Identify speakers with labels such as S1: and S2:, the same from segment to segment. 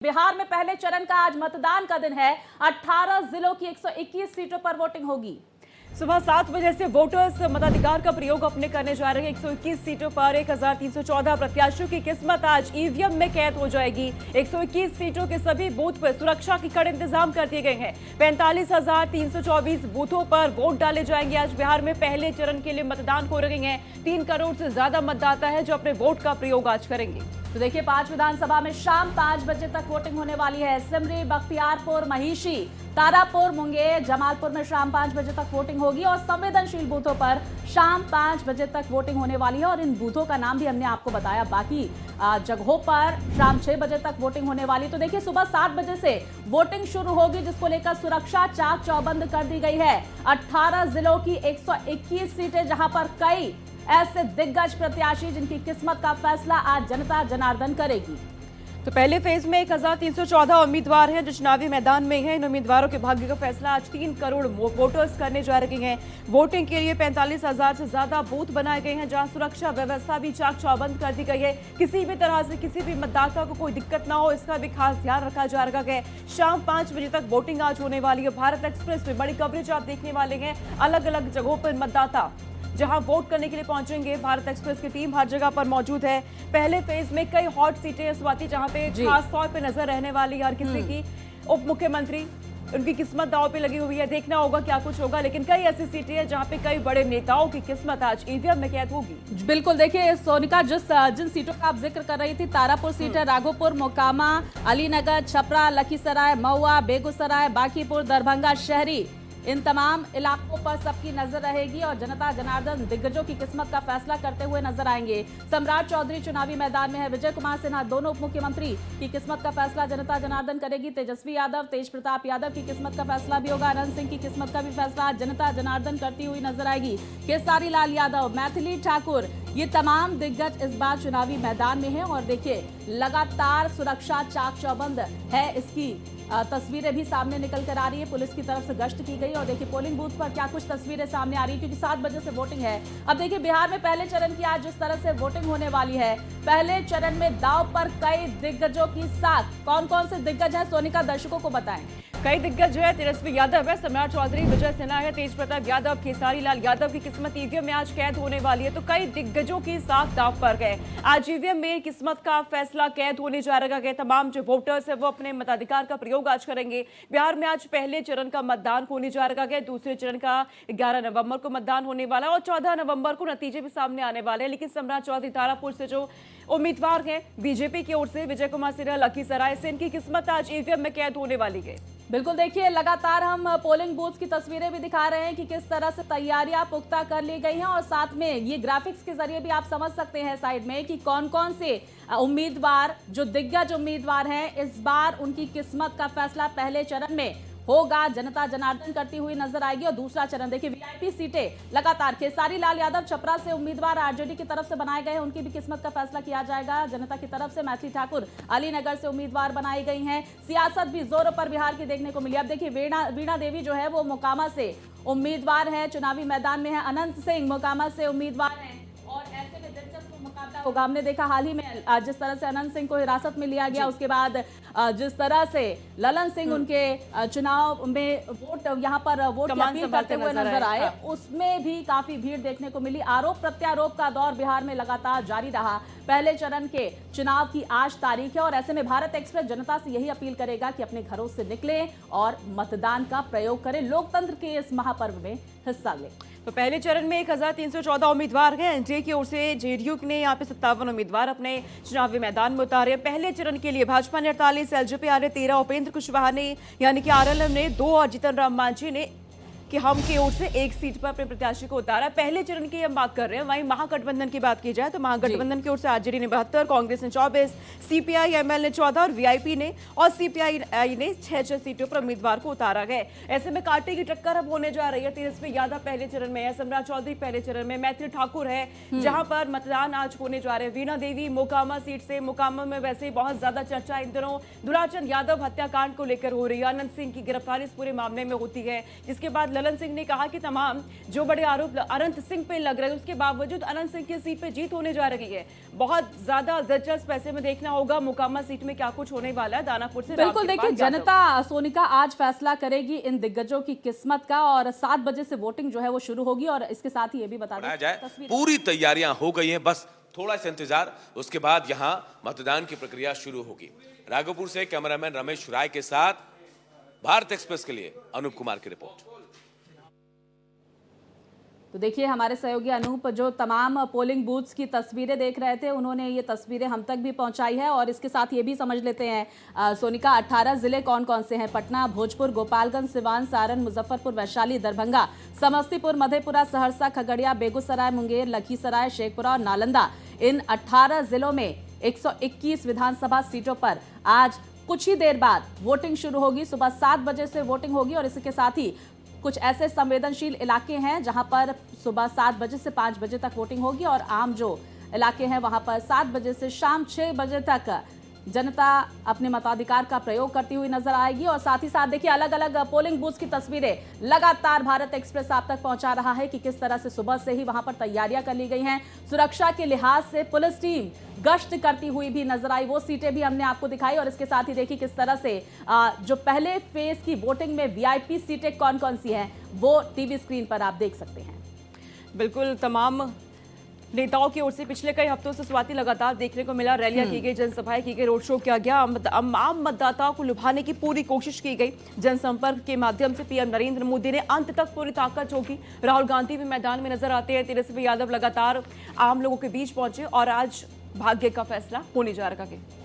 S1: बिहार में पहले चरण का आज मतदान का दिन है। 18 जिलों की 121 सीटों पर वोटिंग होगी।
S2: सुबह 7 बजे से वोटर्स मताधिकार का प्रयोग अपने करने जा रहे हैं। 121 सीटों पर 1314 प्रत्याशियों की किस्मत आज ईवीएम में कैद हो जाएगी। 121 सीटों के सभी बूथ पर सुरक्षा के कड़े इंतजाम कर दिए गए हैं। 45,324 बूथों पर वोट डाले जाएंगे। आज बिहार में पहले चरण के लिए मतदान हो रहे हैं। 3 करोड़ से ज्यादा मतदाता है जो अपने वोट का प्रयोग आज करेंगे।
S1: तो देखिए, 5 विधानसभा में शाम 5 बजे तक वोटिंग होने वाली है। सिमरी, बख्तियारपुर, महिषी, तारापुर, मुंगेर, जमालपुर में शाम 5 बजे तक वोटिंग होगी और संवेदनशील बूथों पर शाम 5 बजे तक वोटिंग होने वाली है। और इन बूथों का नाम भी हमने आपको बताया। बाकी जगहों पर शाम 6 बजे तक वोटिंग होने वाली। तो देखिए, सुबह 7 बजे से वोटिंग शुरू होगी, जिसको लेकर सुरक्षा चाक चौबंद कर दी गई है। 18 जिलों की 121 सीटें, जहां पर कई ऐसे दिग्गज प्रत्याशी जिनकी किस्मत का फैसला आज जनता जनार्दन करेगी।
S2: तो पहले फेज में 1314 उम्मीदवार हैं जो चुनावी मैदान में हैं। इन उम्मीदवारों के भाग्य का फैसला आज 3 करोड़ वोटर्स करने जा रहे हैं। वोटिंग के लिए 45,000 से ज्यादा बूथ बनाए गए हैं, जहां सुरक्षा व्यवस्था भी चाक चौबंद कर दी गई है। किसी भी तरह से किसी भी मतदाता को कोई दिक्कत ना हो, इसका भी खास ध्यान रखा जा रहा है। शाम 5 बजे तक वोटिंग आज होने वाली है। भारत एक्सप्रेस में बड़ी कवरेज आप देखने वाले हैं। अलग अलग जगहों पर मतदाता जहां वोट करने के लिए पहुंचेंगे, भारत एक्सप्रेस की टीम हर जगह पर मौजूद है। पहले फेज में कई हॉट सीटें स्वाति, जहां पे खास तौर पे नजर रहने वाली हर किसी की। उप मुख्यमंत्री, उनकी किस्मत दांव पे लगी हुई है। देखना होगा क्या कुछ होगा, लेकिन कई ऐसी सीटें हैं जहां पे कई बड़े नेताओं की किस्मत आज ईवीएम में कैद होगी।
S1: बिल्कुल, देखिए सोनिका, जिन सीटों का आप जिक्र कर रही थी, तारापुर सीट है, राघोपुर, मोकामा, अलीनगर, छपरा, लखीसराय, महुआ, बेगूसराय, बांकीपुर, दरभंगा शहरी, इन तमाम इलाकों पर सबकी नजर रहेगी और जनता जनार्दन दिग्गजों की किस्मत का फैसला करते हुए नजर आएंगे। सम्राट चौधरी चुनावी मैदान में है। विजय कुमार सिन्हा, दोनों उप मुख्यमंत्री की किस्मत का फैसला जनता जनार्दन करेगी। तेजस्वी यादव, तेज प्रताप यादव की किस्मत का फैसला भी होगा। अनंत सिंह की किस्मत का भी फैसला जनता जनार्दन करती हुई नजर आएगी। केसारी लाल यादव, मैथिली ठाकुर, ये तमाम दिग्गज इस बार चुनावी मैदान में है। और देखिए, लगातार सुरक्षा चाक चौबंद है। इसकी तस्वीरें भी सामने निकल कर आ रही है। पुलिस की तरफ से गश्त की गई और देखिए पोलिंग बूथ पर क्या कुछ तस्वीरें सामने आ रही है, क्योंकि 7 बजे से वोटिंग है। अब देखिए, बिहार में पहले चरण की आज जिस तरह से वोटिंग होने वाली है, पहले चरण में दांव पर कई दिग्गजों की साख। कौन कौन से दिग्गज हैं, सोनिका, दर्शकों को बताएं।
S2: कई दिग्गज है। तेजस्वी यादव है, सम्राट चौधरी, विजय सिन्हा है, तेज प्रताप यादव, केसारी लाल यादव की किस्मत ईवीएम में आज कैद होने वाली है। तो कई दिग्गजों की साख दांव पर गए। आज ईवीएम में किस्मत का फैसला कैद होने जा रहा है। तमाम जो वोटर्स है वो अपने मताधिकार का प्रयोग आज करेंगे। बिहार में आज पहले चरण का मतदान होने जा रहा है। दूसरे चरण का 11 नवंबर को मतदान होने वाला है और 14 नवंबर को नतीजे भी सामने आने वाले हैं। लेकिन सम्राट चौधरी, तारापुर से जो उम्मीदवार हैं बीजेपी की ओर से, विजय कुमार सिन्हा, लखीसराय से, इनकी किस्मत आज ईवीएम में कैद होने वाली है।
S1: बिल्कुल, देखिए, लगातार हम पोलिंग बूथ की तस्वीरें भी दिखा रहे हैं कि किस तरह से तैयारियां पुख्ता कर ली गई हैं और साथ में ये ग्राफिक्स के जरिए भी आप समझ सकते हैं साइड में कि कौन कौन से उम्मीदवार, जो दिग्गज उम्मीदवार हैं, इस बार उनकी किस्मत का फैसला पहले चरण में होगा। जनता जनार्दन करती हुई नजर आएगी। और दूसरा चरण देखिए, वीआईपी सीटें लगातार, केसारी लाल यादव छपरा से उम्मीदवार आरजेडी की तरफ से बनाए गए हैं, उनकी भी किस्मत का फैसला किया जाएगा जनता की तरफ से। मैथिली ठाकुर अलीनगर से उम्मीदवार बनाई गई हैं। सियासत भी जोरों पर बिहार की देखने को मिली। अब देखिए, वीणा देवी जो है वो मोकामा से उम्मीदवार है, चुनावी मैदान में है। अनंत सिंह मोकामा से उम्मीदवार है और ऐसे में दिलचस्प मुकाबला होगा। हमने देखा हाल ही में जिस तरह से अनंत सिंह को हिरासत में लिया गया, उसके बाद जिस तरह से ललन सिंह उनके चुनाव में वोट की अपील करते हुए नजर आए, उसमें भी काफी भीड़ देखने को मिली। आरोप प्रत्यारोप का दौर बिहार में लगातार जारी रहा। पहले चरण के चुनाव की आज तारीख है और ऐसे में भारत एक्सप्रेस जनता से यही अपील करेगा कि अपने घरों से निकलें और मतदान का प्रयोग करें, लोकतंत्र के इस महापर्व में हिस्सा लें।
S2: तो पहले चरण में 1314 उम्मीदवार हैं। एनडीए की ओर से जेडीयू ने यहाँ पे 57 उम्मीदवार अपने चुनावी मैदान में उतारे। पहले चरण के लिए भाजपा ने 48, एलजेपी ने 13, उपेंद्र कुशवाहा ने यानी कि आरएलएम ने 2 और जीतन राम मांझी ने कि हम की ओर से 1 सीट पर अपने प्रत्याशी को उतारा। पहले चरण की हम बात कर रहे हैं। वहीं महागठबंधन की बात की जाए तो महागठबंधन की ओर से आरजेडी ने 72, कांग्रेस ने 24, सीपीआई एमएल ने 14 और वीआईपी ने और सीपीआई ने 6 सीटों पर उम्मीदवार को उतारा गया। ऐसे में कांटे की टक्कर अब होने जा रही है। तेजस्वी यादव पहले चरण में है, सम्राट चौधरी पहले चरण में, मैथिली ठाकुर है जहां पर मतदान आज होने जा रहे हैं। वीणा देवी मोकामा सीट से, मोकामा में वैसे ही बहुत ज्यादा चर्चा इन दिनों दुराचंद यादव हत्याकांड को लेकर हो रही है। अनंत सिंह की गिरफ्तारी इस पूरे मामले में होती है, जिसके बाद ललन सिंह ने कहा कि तमाम जो बड़े आरोप अनंत सिंह पे लग रहे हैं उसके बावजूद अनंत सिंह की सीट पे जीत होने जा रही है। बहुत ज्यादा दिलचस्प ऐसे में देखना होगा मोकामा सीट में क्या कुछ होने वाला है। दानापुर से
S1: बिल्कुल देखिए, जनता सोनिका आज फैसला करेगी इन दिग्गजों की किस्मत का, और 7 बजे से वोटिंग जो है वो शुरू होगी। और इसके साथ ही ये भी बता दें
S3: पूरी तैयारियां हो गई हैं, बस थोड़ा सा इंतजार, उसके बाद यहां मतदान की प्रक्रिया शुरू होगी। राघोपुर से कैमरामैन रमेश राय के साथ भारत एक्सप्रेस के लिए अनूप कुमार की रिपोर्ट।
S1: तो देखिए, हमारे सहयोगी अनूप जो तमाम पोलिंग बूथ्स की तस्वीरें देख रहे थे, उन्होंने ये तस्वीरें हम तक भी पहुंचाई है। और इसके साथ ये भी समझ लेते हैं सोनिका, 18 जिले कौन कौन से हैं? पटना, भोजपुर, गोपालगंज, सिवान, सारण, मुजफ्फरपुर, वैशाली, दरभंगा, समस्तीपुर, मधेपुरा, सहरसा, खगड़िया, बेगूसराय, मुंगेर, लखीसराय, शेखपुरा और नालंदा। इन 18 जिलों में 121 विधानसभा सीटों पर आज कुछ ही देर बाद वोटिंग शुरू होगी। सुबह 7 बजे से वोटिंग होगी। और इसके साथ ही कुछ ऐसे संवेदनशील इलाके हैं जहां पर सुबह 7 बजे से 5 बजे तक वोटिंग होगी, और आम जो इलाके हैं वहां पर 7 बजे से शाम 6 बजे तक जनता अपने मताधिकार का प्रयोग करती हुई नजर आएगी। और साथ ही साथ देखिए, अलग अलग पोलिंग बूथ की तस्वीरें लगातार भारत एक्सप्रेस आप तक पहुंचा रहा है कि किस तरह से सुबह से ही वहां पर तैयारियां कर ली गई हैं। सुरक्षा के लिहाज से पुलिस टीम गश्त करती हुई भी नजर आई, वो सीटें भी हमने आपको दिखाई। और इसके साथ ही देखिए किस तरह से जो पहले फेज की वोटिंग में वीआईपी सीटें कौन कौन सी हैं वो टीवी स्क्रीन पर आप देख सकते हैं।
S2: बिल्कुल, तमाम नेताओं की ओर से पिछले कई हफ्तों से स्वाति लगातार देखने को मिला। रैलियां की गई, जनसभाएं की गई, रोड शो किया गया, आम मतदाताओं को लुभाने की पूरी कोशिश की गई। जनसंपर्क के माध्यम से पीएम नरेंद्र मोदी ने अंत तक पूरी ताकत झोंकी। राहुल गांधी भी मैदान में नजर आते हैं, तेजस्वी यादव लगातार आम लोगों के बीच पहुंचे। और आज भाग्य का फैसला होने जा रहा है।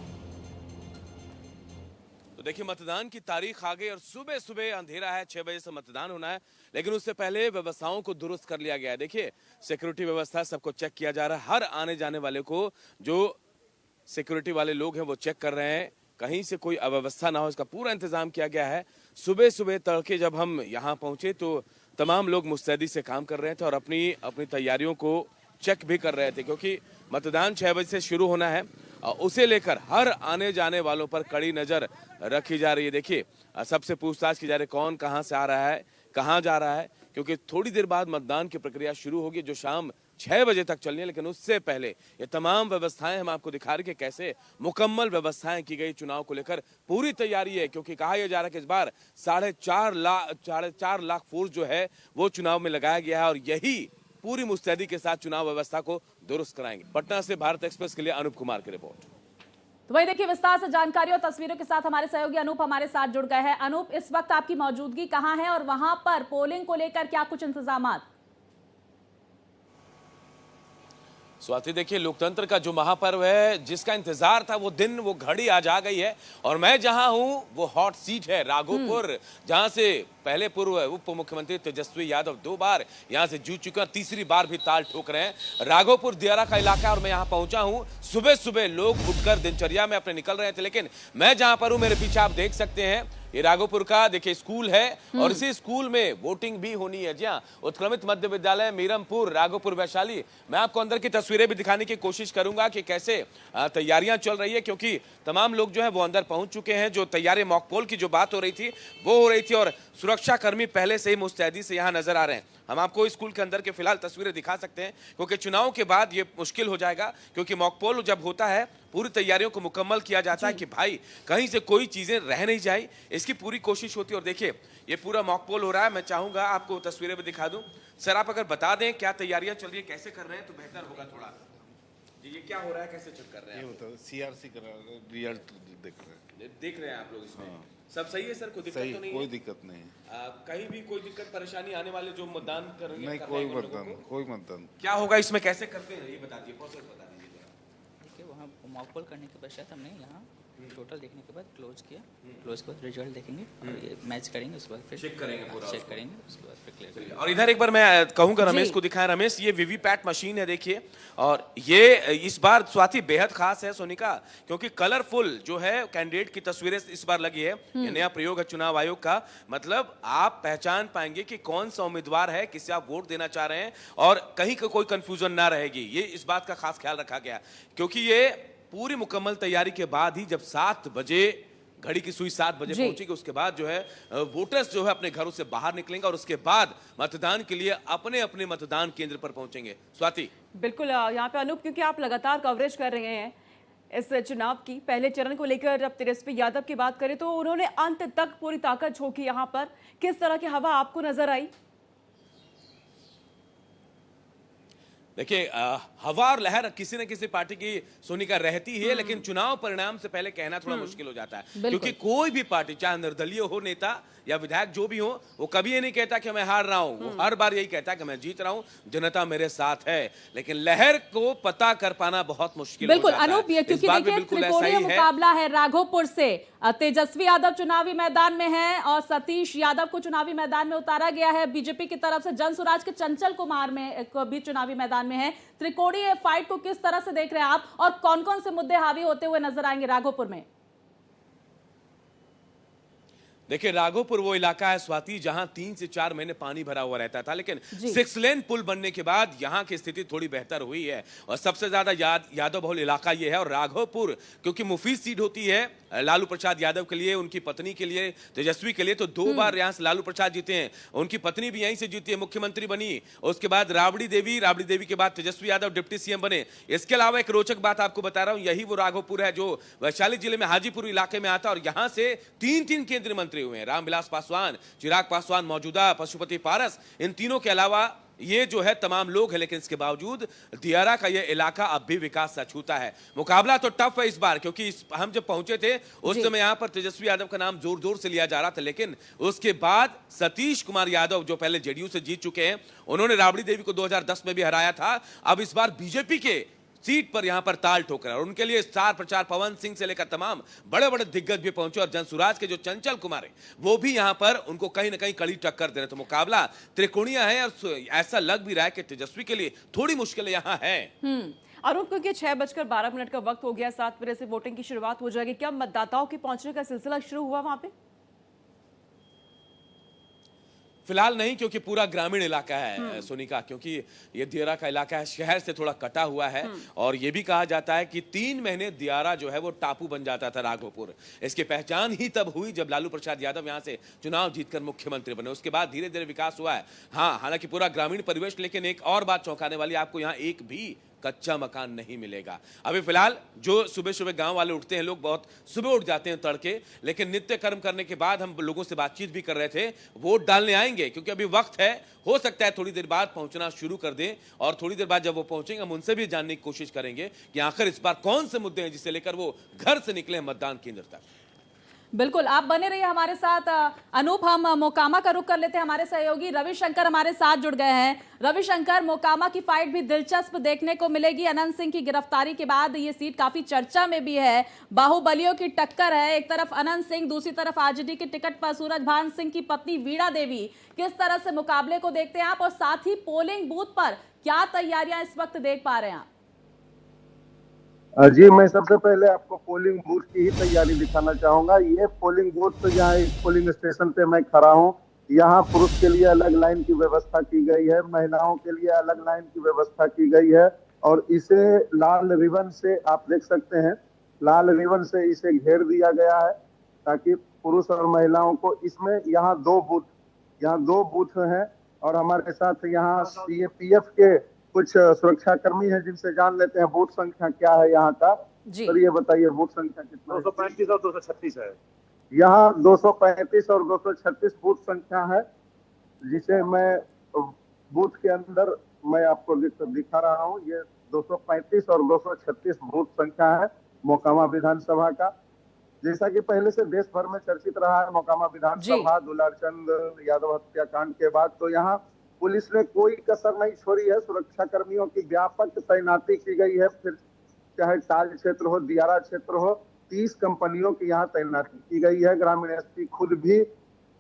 S3: देखिए, मतदान की तारीख आ गई और सुबह सुबह अंधेरा है, 6 बजे से मतदान होना है, लेकिन उससे पहले व्यवस्थाओं को दुरुस्त कर लिया गया है। देखिए, सिक्योरिटी व्यवस्था सबको चेक किया जा रहा है। हर आने जाने वाले को जो सिक्योरिटी वाले लोग हैं वो चेक कर रहे हैं, कहीं से कोई अव्यवस्था ना हो, इसका पूरा इंतजाम किया गया है। सुबह सुबह तड़के जब हम यहाँ पहुंचे तो तमाम लोग मुस्तैदी से काम कर रहे थे और अपनी अपनी तैयारियों को चेक भी कर रहे थे, क्योंकि मतदान 6 बजे से शुरू होना है। उसे लेकर हर आने जाने वालों पर कड़ी नजर रखी जा रही है। देखिए, सबसे पूछताछ की जा रही है, कौन कहां से आ रहा है, कहां जा रहा है, क्योंकि थोड़ी देर बाद मतदान की प्रक्रिया शुरू होगी जो शाम 6 बजे तक चलनी है। लेकिन उससे पहले ये तमाम व्यवस्थाएं हम आपको दिखा रहे हैं कि कैसे मुकम्मल व्यवस्थाएं की गई। चुनाव को लेकर पूरी तैयारी है, क्योंकि कहा यह जा रहा है कि इस बार 4.5 लाख फोर्स जो है वो चुनाव में लगाया गया है और यही पूरी मुस्तैदी के साथ चुनाव व्यवस्था को दुरुस्त कराएंगे। पटना से भारत एक्सप्रेस के लिए अनूप कुमार की रिपोर्ट।
S1: तो वही देखिए, विस्तार से जानकारी और तस्वीरों के साथ हमारे सहयोगी अनूप हमारे साथ जुड़ गए हैं। अनूप, इस वक्त आपकी मौजूदगी कहां है और वहां पर पोलिंग को लेकर क्या कुछ इंतजाम?
S3: स्वाति, देखिए, लोकतंत्र का जो महापर्व है, जिसका इंतजार था वो दिन, वो घड़ी आज आ गई है। और मैं जहां हूं वो हॉट सीट है राघोपुर, जहां से पहले पूर्व उप मुख्यमंत्री तेजस्वी यादव 2 बार यहां से जीत चुके हैं, तीसरी बार भी ताल ठोक रहे हैं। राघोपुर दियारा का इलाका और मैं यहां पहुंचा हूं। सुबह सुबह लोग उठकर दिनचर्या में अपने निकल रहे थे, लेकिन मैं जहां पर हूं मेरे पीछे आप देख सकते हैं ये राघोपुर का देखिए स्कूल है और इसी स्कूल में वोटिंग भी होनी है। जी हाँ, उत्क्रमित मध्य विद्यालय मीरमपुर, राघोपुर, वैशाली। मैं आपको अंदर की तस्वीरें भी दिखाने की कोशिश करूंगा कि कैसे तैयारियां चल रही है, क्योंकि तमाम लोग जो है वो अंदर पहुंच चुके हैं। जो तैयारी मॉक पोल की जो बात हो रही थी वो हो रही थी और सुरक्षा कर्मी पहले से ही मुस्तैदी से यहाँ नजर आ रहे हैं। हम आपको स्कूल के अंदर के फिलहाल तस्वीरें दिखा सकते हैं, क्योंकि चुनाव के बाद ये मुश्किल हो जाएगा, क्योंकि मॉक पोल जब होता है पूरी तैयारियों को मुकम्मल किया जाता है कि भाई कहीं से कोई चीजें रह नहीं जाए, इसकी पूरी कोशिश होती है। और देखिए, ये पूरा मॉक पोल हो रहा है। मैं चाहूंगा आपको तस्वीरें भी दिखा दूं। सर, आप अगर बता दें क्या तैयारियां चल रही है, कैसे कर रहे हैं तो बेहतर होगा थोड़ा। ये क्या हो रहा है, कैसे चेक कर रहे हैं?
S4: ये बताओ, सीआरसी कर रहा है, रिजल्ट देख रहे हैं
S3: आप लोग इसमें। सब सही है सर, कोई दिक्कत तो नहीं है?
S4: कोई दिक्कत नहीं है।
S3: कहीं भी कोई दिक्कत परेशानी आने वाले जो मतदान करेंगे?
S4: नहीं, कोई मतदान।
S3: क्या होगा इसमें, कैसे करते हैं, ये बता दीजिए, प्रोसेस बता दीजिए।
S5: देखिए, वहाँ मॉक पोल करने के पश्चात हमने यहाँ टोटल देखने के बाद क्लोज किया। क्लोज के बाद रिजल्ट देखेंगे और ये मैच करेंगे, उसके बाद फिर
S3: चेक करेंगे पूरा,
S5: चेक करेंगे, उसके बाद फिर क्लियर करेंगे।
S3: और इधर एक बार मैं कहूंगा रमेश को दिखाएं। रमेश, ये वीवीपैट मशीन है देखिए, और ये इस बार स्वाति बेहद खास है सोनिका, क्योंकि कलरफुल जो है कैंडिडेट की तस्वीरें इस बार लगी है। ये नया प्रयोग है चुनाव आयोग का, मतलब आप पहचान पाएंगे कि कौन सा उम्मीदवार है, किसे आप वोट देना चाह रहे हैं और कहीं का कोई कंफ्यूजन ना रहेगी। ये इस बात का खास ख्याल रखा गया, क्योंकि ये पूरी मुकम्मल तैयारी के बाद ही जब 7 बजे घड़ी की सुई 7 बजे
S1: जी।
S3: पहुंचेगी। उसके बाद जो है वोटर्स जो है अपने घरों से बाहर निकलेंगे और उसके बाद मतदान के लिए अपने अपने मतदान केंद्र पर पहुंचेंगे। स्वाति,
S2: बिल्कुल यहाँ पे अनूप, क्योंकि आप लगातार कवरेज कर रहे हैं इस चुनाव की, पहले चरण को लेकर जब तेजस्वी यादव की बात करें तो उन्होंने अंत तक पूरी ताकत झोंकी। यहाँ पर किस तरह की हवा आपको नजर आई?
S3: देखिए हवा और लहर किसी न किसी पार्टी की सोनी का रहती है, लेकिन चुनाव परिणाम से पहले कहना थोड़ा मुश्किल हो जाता है, क्योंकि कोई भी पार्टी, चाहे निर्दलीय हो नेता या विधायक जो भी हो, वो कभी ये नहीं कहता कि मैं हार रहा हूं। वो हर बार यही कहता है कि मैं जीत रहा हूं, जनता मेरे साथ है। लेकिन लहर को पता कर पाना बहुत मुश्किल
S1: बिल्कुल
S3: हो जाता
S1: अनूप, ये
S3: है।
S1: क्योंकि देखिए त्रिकोणीय
S3: है।
S1: मुकाबला है राघोपुर से। तेजस्वी यादव चुनावी मैदान में है और सतीश यादव को चुनावी मैदान में उतारा गया है। बीजेपी की तरफ से जनसुराज के चंचल कुमार में भी चुनावी मैदान में है। त्रिकोणीय फाइट को किस तरह से देख रहे हैं आप और कौन कौन से मुद्दे हावी होते हुए नजर आएंगे राघोपुर में?
S3: देखिए राघोपुर वो इलाका है स्वाति, जहां 3 से 4 महीने पानी भरा हुआ रहता था, लेकिन 6 लेन पुल बनने के बाद यहां की स्थिति थोड़ी बेहतर हुई है और सबसे ज्यादा यादव बहुल इलाका ये है। और राघोपुर क्योंकि मुफीद सीट होती है लालू प्रसाद यादव के लिए, उनकी पत्नी के लिए, तेजस्वी के लिए, तो 2 बार यहां से लालू प्रसाद जीते हैं। उनकी पत्नी भी यहीं से जीती है, मुख्यमंत्री बनी। उसके बाद राबड़ी देवी के बाद तेजस्वी यादव डिप्टी सीएम बने। इसके अलावा एक रोचक बात आपको बता रहा हूं, यही वो राघोपुर है जो वैशाली जिले में हाजीपुर इलाके में आता है और यहां से 3 केंद्रीय मंत्री हुए हैं, रामविलास पासवान, चिराग पासवान, मौजूदा पशुपति पारस। इन तीनों के अलावा ये जो है तमाम लोग हैं, लेकिन इसके बावजूद दियारा का ये इलाका अब भी विकास से अछूता है। मुकाबला तो टफ है इस बार, क्योंकि हम जब पहुंचे थे उस समय यहां पर तेजस्वी यादव का नाम जोर जोर से लिया जा रहा था, लेकिन उसके बाद सतीश कुमार यादव जो पहले जेडीयू से जीत चुके हैं, उन्होंने राबड़ी देवी को 2010 में भी हराया था। अब इस बार बीजेपी के सीट पर यहां पर ताल ठोकर और उनके लिए स्टार प्रचार पवन सिंह से लेकर तमाम बड़े बड़े दिग्गज भी पहुंचे और जनसुराज के जो चंचल कुमार है वो भी यहां पर उनको कहीं ना कहीं कड़ी टक्कर दे रहे। तो मुकाबला त्रिकोणीय है और ऐसा लग भी रहा है कि तेजस्वी के लिए थोड़ी मुश्किल यहां है।
S2: अरुण, क्योंकि 6:12 का वक्त हो गया, 7 बजे से वोटिंग की शुरुआत हो जाएगी, क्या मतदाताओं के पहुंचने का सिलसिला शुरू हुआ वहां पे?
S3: फिलहाल नहीं, क्योंकि पूरा ग्रामीण इलाका है सोनिका, क्योंकि ये दियारा का इलाका है, शहर से थोड़ा कटा हुआ है और ये भी कहा जाता है कि 3 महीने दियारा जो है वो टापू बन जाता था राघोपुर। इसकी पहचान ही तब हुई जब लालू प्रसाद यादव यहां से चुनाव जीतकर मुख्यमंत्री बने। उसके बाद धीरे धीरे विकास हुआ है। हाँ, हालांकि पूरा ग्रामीण परिवेश, लेकिन एक और बात चौंकाने वाली, आपको यहाँ एक भी कच्चा मकान नहीं मिलेगा। अभी फिलहाल जो सुबह सुबह गांव वाले उठते हैं, लोग बहुत सुबह उठ जाते हैं तड़के, लेकिन नित्य कर्म करने के बाद हम लोगों से बातचीत भी कर रहे थे, वोट डालने आएंगे क्योंकि अभी वक्त है, हो सकता है थोड़ी देर बाद पहुंचना शुरू कर दें और थोड़ी देर बाद जब वो पहुंचेंगे हम उनसे भी जानने की कोशिश करेंगे कि आखिर इस बार कौन से मुद्दे हैं जिसे लेकर वो घर से निकले मतदान केंद्र तक।
S1: बिल्कुल, आप बने रहिए हमारे साथ। अनूप, हम मोकामा का रुख कर लेते हैं। हमारे सहयोगी रविशंकर हमारे साथ जुड़ गए हैं। रविशंकर, मोकामा की फाइट भी दिलचस्प देखने को मिलेगी। अनंत सिंह की गिरफ्तारी के बाद ये सीट काफी चर्चा में भी है। बाहुबलियों की टक्कर है, एक तरफ अनंत सिंह, दूसरी तरफ आरजेडी के टिकट पर सूरजभान सिंह की पत्नी वीणा देवी। किस तरह से मुकाबले को देखते हैं आप और साथ ही पोलिंग बूथ पर क्या तैयारियां इस वक्त देख पा रहे हैं आप?
S6: जी, मैं सबसे पहले आपको पोलिंग बूथ की ही तैयारी दिखाना चाहूंगा। ये पोलिंग बूथ, तो यहाँ इस पोलिंग स्टेशन पे मैं खड़ा हूँ, यहाँ पुरुष के लिए अलग लाइन की व्यवस्था की गई है, महिलाओं के लिए अलग लाइन की व्यवस्था की गई है और इसे लाल रिबन से, आप देख सकते हैं, लाल रिबन से इसे घेर दिया गया है ताकि पुरुष और महिलाओं को इसमें, यहाँ 2 बूथ हैं और हमारे साथ यहाँ सीएपीएफ के कुछ सुरक्षाकर्मी हैं जिनसे जान लेते हैं बूथ संख्या क्या है यहाँ का। सर ये बताइए बूथ संख्या कितना?
S4: 235 और 236 है।
S6: यहाँ 235 और 236 बूथ संख्या है, जिसे मैं बूथ के अंदर मैं आपको दिखा रहा हूँ। ये 235 और 236 बूथ संख्या है मोकामा विधानसभा का। जैसा कि पहले से देश भर में चर्चित रहा है मोकामा विधानसभा दुलारचंद यादव हत्याकांड के बाद, तो यहाँ पुलिस ने कोई कसर नहीं छोड़ी है। सुरक्षा कर्मियों की व्यापक तैनाती की गई है, फिर चाहे टाल क्षेत्र हो, दियारा क्षेत्र हो, 30 कंपनियों की यहाँ तैनाती की गई है। ग्रामीण एसपी खुद भी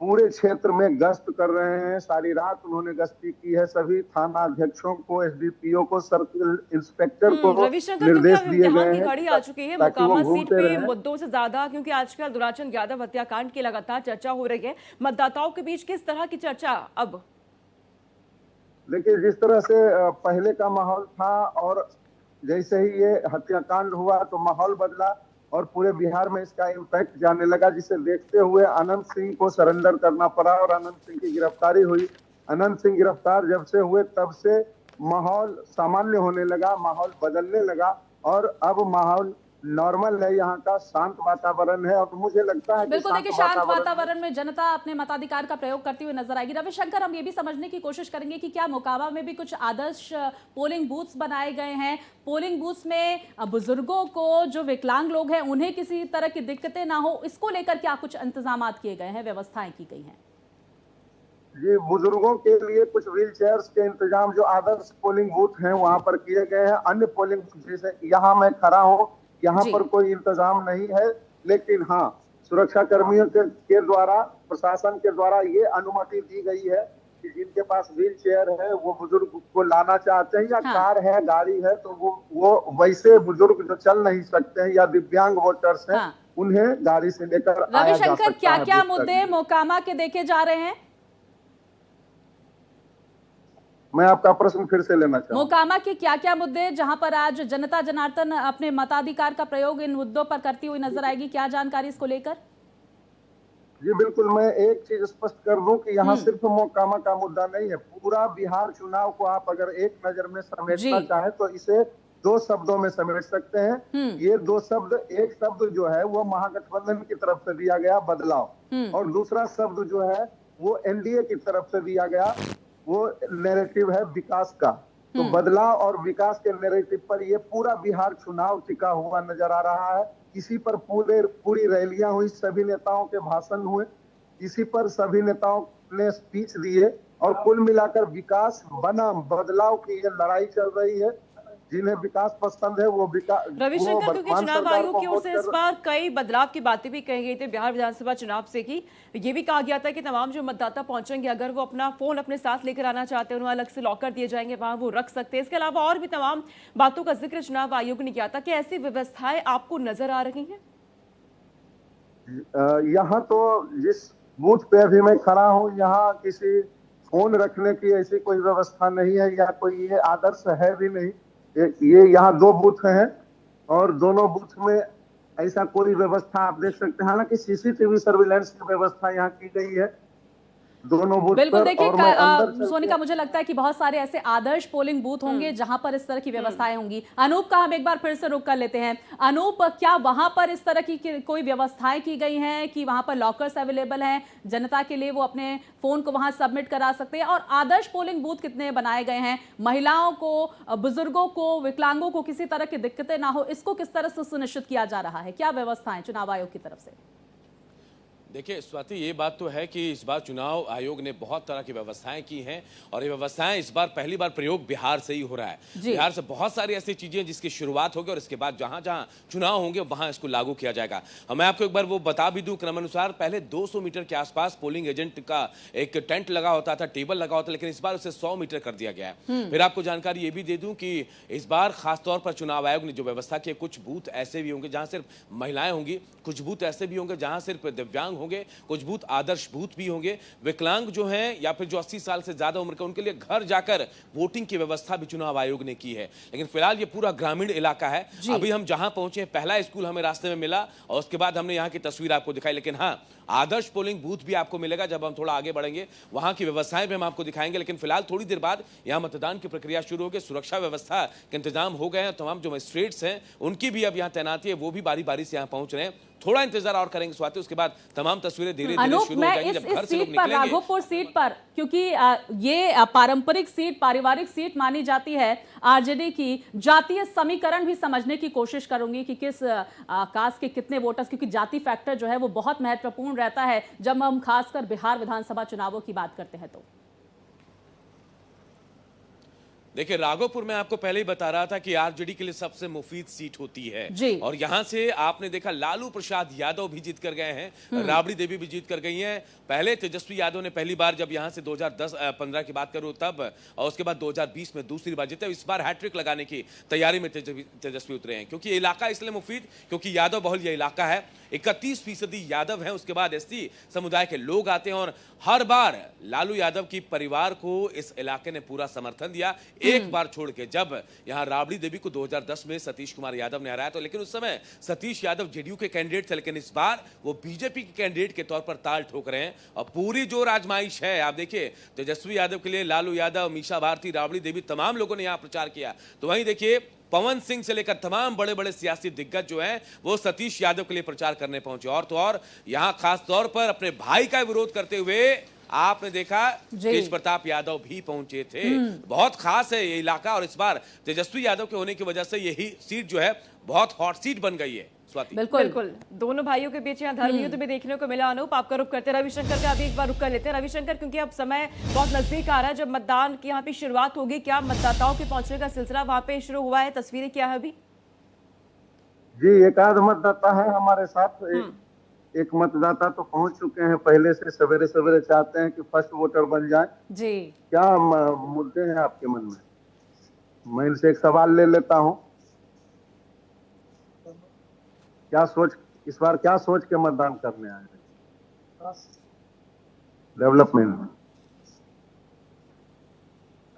S6: पूरे क्षेत्र में गश्त कर रहे हैं, सारी रात उन्होंने गश्ती की है। सभी थाना अध्यक्षों को, एसडीपीओ को, सर्किल इंस्पेक्टर को निर्देश दिए गए हैं
S2: घड़ी आ चुकी है मोकामा सीट पे मुद्दों से ज्यादा, क्योंकि आजकल दुलाचंद यादव हत्याकांड की लगातार चर्चा हो रही है। मतदाताओं के बीच किस तरह की चर्चा अब?
S6: देखिए, जिस तरह से पहले का माहौल था और जैसे ही ये हत्याकांड हुआ तो माहौल बदला और पूरे बिहार में इसका इम्पैक्ट जाने लगा, जिसे देखते हुए अनंत सिंह को सरेंडर करना पड़ा और अनंत सिंह की गिरफ्तारी हुई। अनंत सिंह गिरफ्तार जब से हुए तब से माहौल सामान्य होने लगा, माहौल बदलने लगा और अब माहौल नॉर्मल है, यहाँ का शांत वातावरण है। और मुझे लगता है कि
S1: बिल्कुल, देखिए शांत वातावरण में जनता अपने मताधिकार का प्रयोग करती हुई नजर आएगी। रविशंकर, हम ये भी समझने की कोशिश करेंगे कि क्या मोकामा में भी कुछ आदर्श पोलिंग बूथ्स बनाए गए हैं? पोलिंग बूथ्स में बुजुर्गों को, जो विकलांग लोग हैं, उन्हें किसी तरह की दिक्कतें ना हो, इसको लेकर क्या कुछ इंतजाम किए गए हैं, व्यवस्थाएं की गई हैं?
S6: जी, बुजुर्गों के लिए कुछ व्हील चेयर्स के इंतजाम जो आदर्श पोलिंग बूथ हैं वहां पर किए गए हैं। अन्य पोलिंग जैसे यहाँ मैं खड़ा हूँ, यहाँ पर कोई इंतजाम नहीं है, लेकिन हाँ, सुरक्षा कर्मियों के द्वारा, प्रशासन के द्वारा ये अनुमति दी गई है कि जिनके पास व्हील चेयर है वो बुजुर्ग को लाना चाहते हैं या कार है, गाड़ी है, तो वो वैसे बुजुर्ग जो चल नहीं सकते हैं या दिव्यांग वोटर्स हैं, उन्हें गाड़ी से लेकर आया जा सकता है।
S1: रविशंकर, क्या क्या मुद्दे मोकामा के देखे जा रहे हैं?
S6: मैं आपका प्रश्न फिर से लेना चाहूँ।
S1: मोकामा के क्या क्या मुद्दे जहां पर आज जनता जनार्दन अपने मताधिकार का प्रयोग इन मुद्दों पर करती हुई नजर आएगी, क्या जानकारी इसको लेकर?
S6: जी बिल्कुल, मैं एक चीज स्पष्ट कर दूं कि यहाँ सिर्फ मोकामा का मुद्दा नहीं है। पूरा बिहार चुनाव को आप अगर एक नजर में समेटना चाहे तो इसे 2 शब्दों में समेट सकते हैं। ये 2 शब्द, एक शब्द जो है वो महागठबंधन की तरफ से दिया गया बदलाव, और दूसरा शब्द जो है वो एनडीए की तरफ से दिया गया, वो नैरेटिव है विकास का। तो बदलाव और विकास के नैरेटिव पर ये पूरा बिहार चुनाव टिका हुआ नजर आ रहा है। इसी पर पूरी रैलियां हुई, सभी नेताओं के भाषण हुए, इसी पर सभी नेताओं ने स्पीच दिए, और कुल मिलाकर विकास बनाम बदलाव की ये लड़ाई चल रही है। जिन्हें विकास पसंद है वो विकास।
S2: रविशंकर, क्योंकि चुनाव आयोग की ओर से इस बार कई बदलाव की बातें भी कही गई थी बिहार विधानसभा चुनाव से, की ये भी कहा गया था कि तमाम जो मतदाता पहुंचेंगे, अगर वो अपना फोन अपने साथ लेकर आना चाहते हैं, उन्हें अलग से लॉकर दिए जाएंगे, वहां वो रख सकते हैं। इसके अलावा और भी तमाम बातों का जिक्र चुनाव आयोग ने किया था। क्या ऐसी व्यवस्थाएं आपको नजर आ रही हैं?
S6: यहाँ तो जिस बूथ पे अभी मैं खड़ा हूँ, यहाँ किसी फोन रखने की ऐसी कोई व्यवस्था नहीं है, या कोई ये आदर्श है भी नहीं। ये यहाँ 2 बूथ हैं और दोनों बूथ में ऐसा कोई व्यवस्था आप देख सकते हैं। हालांकि सीसीटीवी सर्विलांस की व्यवस्था यहाँ की गई है दोनों बूथ।
S1: बिल्कुल, देखिए सोनिका, मुझे लगता है कि बहुत सारे ऐसे आदर्श पोलिंग बूथ होंगे जहां पर इस तरह की व्यवस्थाएं होंगी। अनूप का हम एक बार फिर से रुक कर लेते हैं। अनूप, क्या वहां पर इस तरह की कोई व्यवस्थाएं की गई हैं कि वहां पर लॉकर्स अवेलेबल हैं जनता के लिए, वो अपने फोन को वहां सबमिट करा सकते हैं? और आदर्श पोलिंग बूथ कितने बनाए गए हैं? महिलाओं को, बुजुर्गों को, विकलांगों को किसी तरह की दिक्कतें ना हो, इसको किस तरह से सुनिश्चित किया जा रहा है? क्या व्यवस्थाएं चुनाव आयोग की तरफ से?
S3: देखिए स्वाति, ये बात तो है कि इस बार चुनाव आयोग ने बहुत तरह की व्यवस्थाएं की हैं, और ये व्यवस्थाएं इस बार पहली बार प्रयोग बिहार से ही हो रहा है। बिहार से बहुत सारी ऐसी चीजें जिसकी शुरुआत होगी, और इसके बाद जहां जहां चुनाव होंगे वहां इसको लागू किया जाएगा। मैं आपको एक बार वो बता भी दूं, क्रमानुसार पहले 200 मीटर के आसपास पोलिंग एजेंट का एक टेंट लगा होता था, टेबल लगा होता, लेकिन इस बार उसे 100 मीटर कर दिया गया है। फिर आपको जानकारी ये भी दे दूं कि इस बार खासतौर पर चुनाव आयोग ने जो व्यवस्था की, कुछ बूथ ऐसे भी होंगे जहां सिर्फ महिलाएं होंगी, कुछ बूथ ऐसे भी होंगे जहां सिर्फ दिव्यांग होंगे, कुछ बूथ आदर्श बूथ भी होंगे। विकलांग जो हैं या फिर जो 80 साल से ज्यादा उम्र के, उनके लिए घर जाकर वोटिंग की व्यवस्था भी चुनाव आयोग ने की है। लेकिन फिलहाल ये पूरा ग्रामीण इलाका है। अभी हम जहां पहुंचे, पहला स्कूल हमें रास्ते में मिला, और उसके बाद हमने यहाँ की तस्वीर आपको दिखाई। लेकिन हाँ, आदर्श पोलिंग बूथ भी आपको मिलेगा जब हम थोड़ा आगे बढ़ेंगे, वहां की व्यवस्थाएं भी हम आपको दिखाएंगे। लेकिन फिलहाल थोड़ी देर बाद यहाँ मतदान की प्रक्रिया शुरू होगी। सुरक्षा व्यवस्था के इंतजाम हो गए हैं, तमाम जो मजिस्ट्रेट्स हैं उनकी भी अब यहाँ तैनाती है, वो भी बारी बारी से यहाँ पहुंच रहे हैं। थोड़ा इंतजार और करेंगे स्वाति, उसके बाद तमाम तस्वीरें धीरे धीरे शुरू हो जाएंगी। जब घर से लोग निकलेंगे,
S1: राघोपुर सीट पर, क्योंकि ये पारंपरिक सीट, पारिवारिक सीट मानी जाती है आरजेडी की, जातीय समीकरण भी समझने की कोशिश करूंगी कि किस कास्ट के कितने वोटर्स, क्योंकि जाति फैक्टर जो है वो बहुत महत्वपूर्ण रहता है जब हम खासकर बिहार विधानसभा चुनावों की बात करते हैं। तो
S3: देखिए, राघोपुर में आपको पहले ही बता रहा था कि आरजेडी के लिए सबसे मुफीद सीट होती है, और यहां से आपने देखा लालू प्रसाद यादव भी जीत कर गए हैं, राबड़ी देवी भी जीत कर गई हैं। पहले तेजस्वी यादव ने पहली बार जब यहां से 2015 की बात करूं तब, और उसके बाद 2020 में दूसरी बार जीते। इस बार हैट्रिक लगाने की तैयारी में तेजस्वी उतरे हैं, क्योंकि ये इलाका इसलिए मुफीद क्योंकि यादव बहुल ये इलाका है। 31% यादव हैं, उसके बाद एसटी समुदाय के लोग आते हैं और हर बार लालू यादव की परिवार को इस इलाके ने पूरा समर्थन दिया। एक बार छोड़ के जब यहां राबड़ी देवी को 2010 में सतीश कुमार यादव ने हराया तो, लेकिन उस समय सतीश यादव जेडीयू के कैंडिडेट थे, लेकिन इस बार वो बीजेपी के कैंडिडेट के तौर पर ताल ठोक रहे हैं और पूरी जो आजमाइश है आप देखिए, तेजस्वी यादव के लिए लालू यादव, मीसा भारती, राबड़ी देवी, तमाम लोगों ने यहां प्रचार किया। तो वहीं देखिए पवन सिंह से लेकर तमाम बड़े बड़े सियासी दिग्गज जो हैं वो सतीश यादव के लिए प्रचार करने पहुंचे। और तो और यहां खास तौर पर अपने भाई का विरोध करते हुए आपने देखा तेज प्रताप यादव भी पहुंचे थे। बहुत खास है ये इलाका और इस बार तेजस्वी यादव के होने की वजह से यही सीट जो है बहुत हॉट सीट बन गई है।
S2: बिल्कुल दोनों भाइयों के बीच यहाँ धर्म युद्ध भी देखने को मिला। अनूप, आपका रुख करते रविशंकर का अभी एक बार रुख कर लेते हैं रविशंकर, क्योंकि अब समय बहुत नजदीक आ रहा है जब मतदान की यहाँ पे शुरुआत होगी। क्या मतदाताओं के पहुंचने का सिलसिला वहां पे शुरू हुआ है? तस्वीरें क्या है अभी?
S6: जी, एक आध मतदाता है हमारे साथ। एक मतदाता तो पहुंच चुके हैं पहले से, सवेरे सवेरे चाहते हैं कि फर्स्ट वोटर बन जाए।
S1: जी,
S6: क्या मुद्दे हैं आपके मन में? मैं इनसे एक सवाल ले लेता हूं। इस बार क्या सोच के मतदान करने आए हैं? डेवलपमेंट।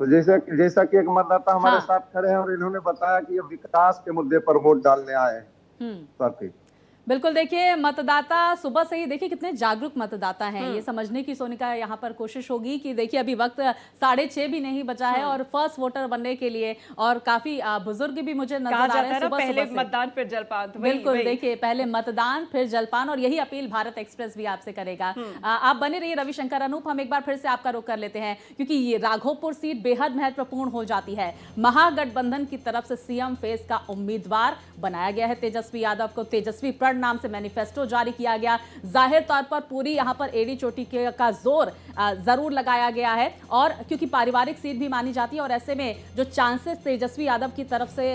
S6: तो जैसा कि एक मतदाता हमारे साथ खड़े हैं और इन्होंने बताया कि ये विकास के मुद्दे पर वोट डालने आए हैं।
S1: बिल्कुल, देखिए मतदाता सुबह से ही देखिए कितने जागरूक मतदाता हैं, ये समझने की सोनिका यहाँ पर कोशिश होगी कि देखिए अभी वक्त 6:30 भी नहीं बचा है और फर्स्ट वोटर बनने के लिए और काफी बुजुर्ग भी मुझे नजर आ रहे हैं। सुबह
S2: पहले मतदान फिर जलपान।
S1: बिल्कुल, देखिए पहले मतदान फिर जलपान और यही अपील भारत एक्सप्रेस भी आपसे करेगा। आप बने रहिए रविशंकर। अनूप, हम एक बार फिर से आपका रुख कर लेते हैं क्योंकि ये राघोपुर सीट बेहद महत्वपूर्ण हो जाती है। महागठबंधन की तरफ से सीएम फेस का उम्मीदवार बनाया गया है तेजस्वी यादव को। तेजस्वी नाम से मैनिफेस्टो जारी किया गया। जाहिर तौर पर पूरी यहां पर एड़ी चोटी का जोर जरूर लगाया गया है और क्योंकि पारिवारिक सीट भी मानी जाती है और ऐसे में जो चांसेस तेजस्वी यादव की तरफ से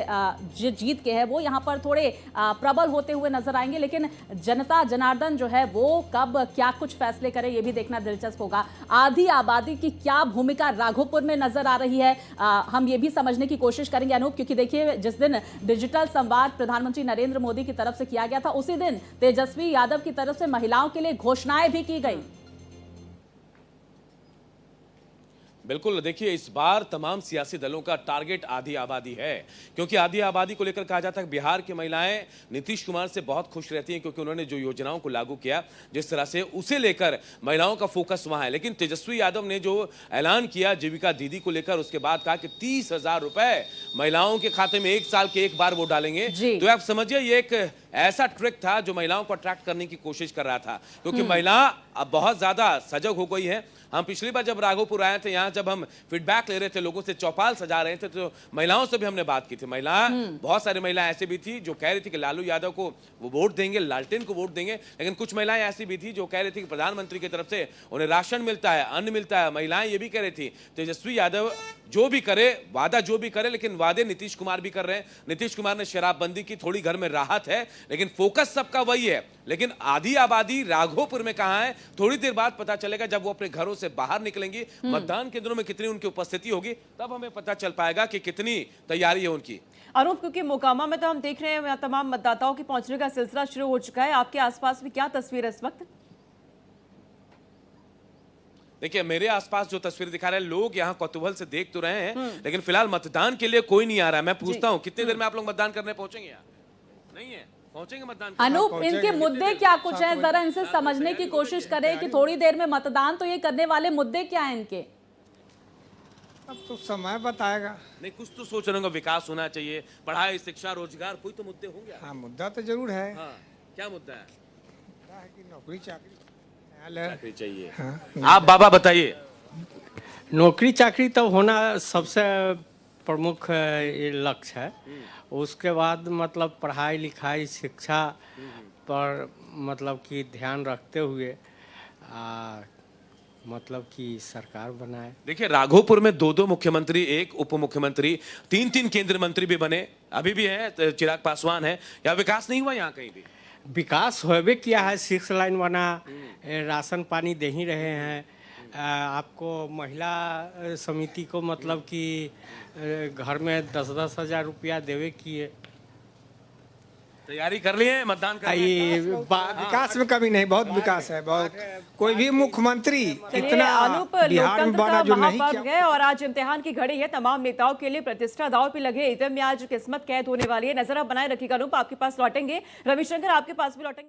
S1: जीत के है वो यहां पर थोड़े प्रबल होते हुए नजर आएंगे। लेकिन जनता जनार्दन जो है वो कब क्या कुछ फैसले करे ये भी देखना दिलचस्प होगा। आधी आबादी की क्या भूमिका राघोपुर में नजर आ रही है, हम ये भी समझने की कोशिश करेंगे अनूप, क्योंकि देखिए जिस दिन डिजिटल संवाद प्रधानमंत्री नरेंद्र मोदी की तरफ से किया गया था उसी दिन तेजस्वी यादव की तरफ से महिलाओं के लिए घोषणाएं भी की गई।
S3: बिल्कुल, देखिए इस बार तमाम सियासी दलों का टारगेट आधी आबादी है, क्योंकि आधी आबादी को लेकर कहा जाता है कि बिहार की महिलाएं नीतीश कुमार से बहुत खुश रहती हैं क्योंकि उन्होंने जो योजनाओं को लागू किया जिस तरह से उसे लेकर महिलाओं का फोकस वहां है। लेकिन तेजस्वी यादव ने जो ऐलान किया जीविका दीदी को लेकर, उसके बाद कहा कि 30,000 रुपए महिलाओं के खाते में एक साल के एक बार वो डालेंगे। तो आप समझिए ये एक ऐसा ट्रिक था जो महिलाओं को अट्रैक्ट करने की कोशिश कर रहा था, क्योंकि महिला अब बहुत ज्यादा सजग हो गई है। हम पिछली बार जब राघोपुर आए थे, यहाँ जब हम फीडबैक ले रहे थे, लोगों से चौपाल सजा रहे थे, तो महिलाओं से भी हमने बात की थी। बहुत सारी महिलाएं ऐसी भी थी जो कह रही थी कि लालू यादव को वो वोट देंगे, लालटेन को वोट देंगे। लेकिन कुछ महिलाएं ऐसी भी थी जो कह रही थी कि प्रधानमंत्री की तरफ से उन्हें राशन मिलता है, अन्न मिलता है। महिलाएं ये भी कह रही थी तेजस्वी यादव जो भी करे, वादा जो भी करे, लेकिन वादे नीतीश कुमार भी कर रहे हैं। नीतीश कुमार ने शराबबंदी की, थोड़ी घर में राहत है, लेकिन फोकस सबका वही है। लेकिन आधी आबादी राघोपुर में कहां है, थोड़ी देर बाद पता चलेगा जब वो अपने घरों से बाहर निकलेंगी, मतदान केंद्रों में कितनी उनकी उपस्थिति होगी, तब हमें पता चल पाएगा कि कितनी तैयारी है उनकी।
S2: अनूप, क्योंकि मोकामा में तो हम देख रहे हैं तमाम मतदाताओं के पहुंचने का सिलसिला शुरू हो चुका है, आपके आसपास में क्या तस्वीर है इस वक्त?
S3: देखिए मेरे आसपास जो तस्वीर दिखा रहे हैं, लोग यहाँ कौतूहल से देख तो रहे हैं, लेकिन फिलहाल मतदान के लिए कोई नहीं आ रहा है। मैं पूछता हूँ कितनी देर में आप लोग मतदान करने पहुंचेंगे? यार नहीं है, पहुंचेंगे मतदान?
S1: अनूप, इनके मुद्दे क्या कुछ हैं, जरा इनसे समझने की कोशिश करें कि थोड़ी देर में मतदान, तो ये करने वाले मुद्दे क्या हैं इनके?
S7: अब तो समय बताएगा।
S3: नहीं, कुछ तो सोच रहे होंगे, विकास होना चाहिए, पढ़ाई, शिक्षा, रोजगार, कोई तो मुद्दे होंगे।
S7: हाँ, मुद्दा तो जरूर है।
S3: हाँ, क्या मुद्दा है?
S7: कि नौकरी चाकरी
S3: चाहिए। हाँ। आप बाबा बताइए।
S8: नौकरी चाकरी तो होना सबसे प्रमुख लक्ष्य है। उसके बाद मतलब पढ़ाई लिखाई शिक्षा पर मतलब कि ध्यान रखते हुए मतलब कि सरकार बनाए।
S3: देखिए राघोपुर में 2 मुख्यमंत्री, 1 उप मुख्यमंत्री, 3 केंद्रीय मंत्री भी बने, अभी भी है, चिराग पासवान है। या विकास नहीं हुआ यहाँ कहीं भी?
S8: विकास होबे किया है, 6 लाइन बना, राशन पानी दे ही रहे हैं। आपको महिला समिति को मतलब कि घर में 10-10 हज़ार रुपया देवे किए।
S3: तैयारी कर लिए हैं मतदान करने की?
S8: ये
S7: विकास में कमी नहीं, बहुत विकास है, बहुत। कोई भी मुख्यमंत्री
S2: चलिए,
S7: इतना
S2: अनूप,
S7: बिहार में
S2: लोकतंत्र
S7: बड़ा
S2: का
S7: जो नहीं
S2: महापर्व
S7: किया।
S2: है और आज इम्तिहान की घड़ी है। तमाम नेताओं के लिए प्रतिष्ठा दांव पे लगे। ईवीएम में आज किस्मत कैद होने वाली है। नजर आप बनाए रखिएगा। अनूप, आपके पास लौटेंगे। रविशंकर, आपके पास भी लौटेंगे।